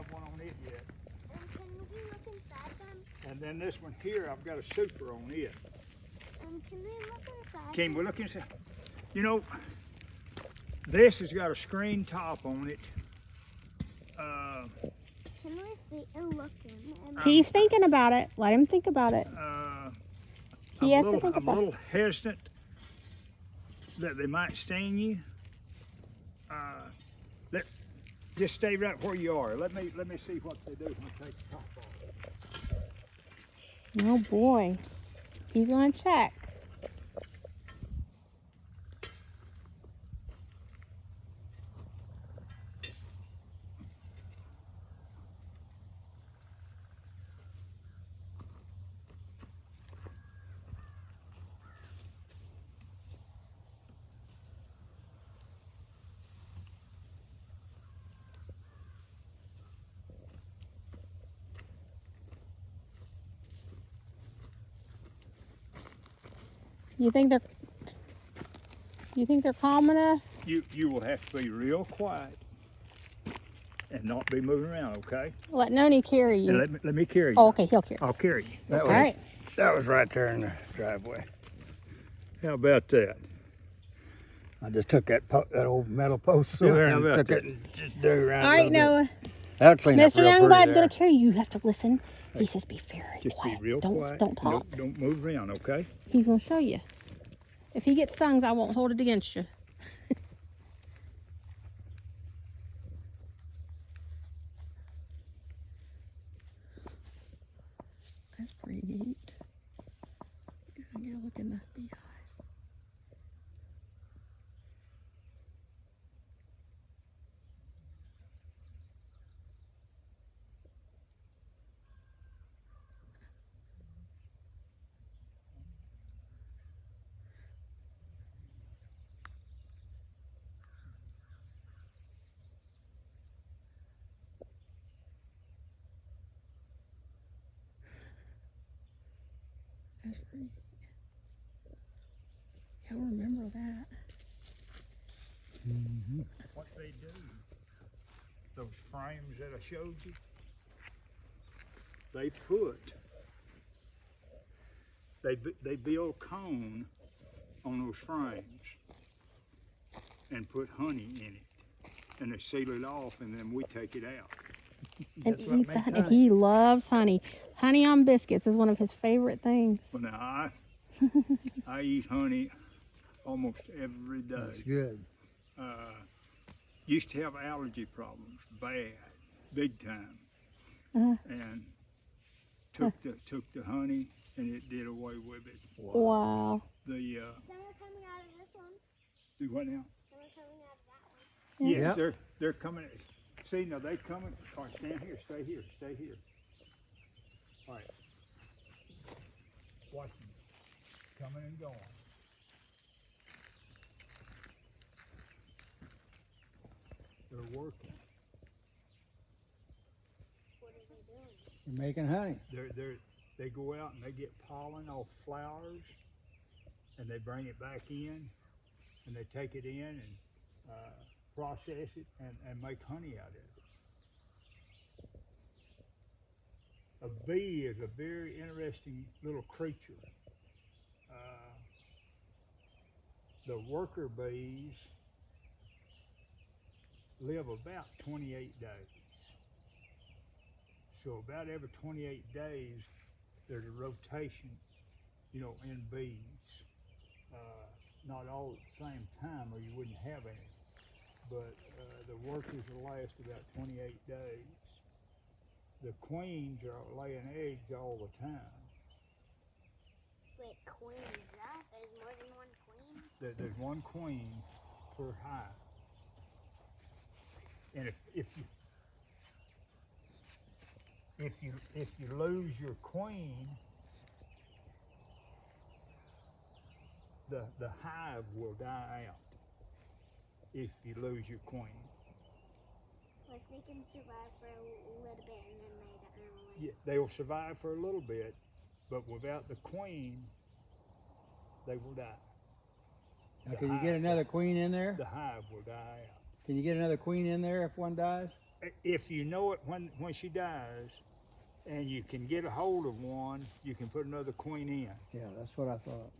have one on it yet. Can we look inside them? And then this one here, I've got a super on it. Can we look inside? Can we look inside? You know, this has got a screen top on it. Can we see and look in? He's thinking about it. Let him think about it. He has to think I'm a about it. little hesitant that they might sting you. Just stay right where you are. Let me see what they do when I take the top off. Oh boy. He's gonna check. You think they're calm enough? You will have to be real quiet and not be moving around, okay? Let Noni carry you. And let me carry you. Oh, okay, he'll carry. I'll carry you. All right. That was right there in the driveway. How about that? I just took that old metal post Yeah, over there how and about took that? it and just dug around. All a right, little bit. Noah. That'll clean up Mr. real Youngblood's pretty gonna there. carry you. You have to listen. He says be very Just quiet. be real don't quiet. don't talk. Don't move around, okay? He's gonna show you. If he gets stung, I won't hold it against you. That's pretty neat. I gotta look in the beehive. That's pretty neat. He'll remember that. What they do, those frames that I showed you, they build cone on those frames and put honey in it, and they seal it off, and then we take it out. And That's what eat the makes honey. honey. He loves honey. Honey on biscuits is one of his favorite things. Well, now I eat honey almost every day. That's good. Used to have allergy problems, bad, big time, and took the honey, and it did away with it. Wow. The Some are coming out of this one. do what now? Some are coming out of that one. Yes, Yep. they're coming. See, now they coming. All right, stand here, stay here, stay here. All right, watch them coming and going. They're working. What are they doing? You're making honey. They go out and they get pollen off flowers, and they bring it back in, and they take it in and process it and make honey out of it. A bee is a very interesting little creature. The worker bees live about 28 days. So about every 28 days, there's a rotation, you know, in bees. Not all at the same time, or you wouldn't have any. But the workers will last about 28 days. The queens are laying eggs all the time. Wait, queen, is that? There's more than one queen? There's one queen per hive. And if you lose your queen, the hive will die out. If you lose your queen. Like they can survive for a little bit and then they die. Yeah, they will survive for a little bit, but without the queen, they will die. Now, can you get another queen in there? The hive will die out. Can you get another queen in there if one dies? if you know it when she dies, and you can get a hold of one, you can put another queen in. Yeah, that's what I thought.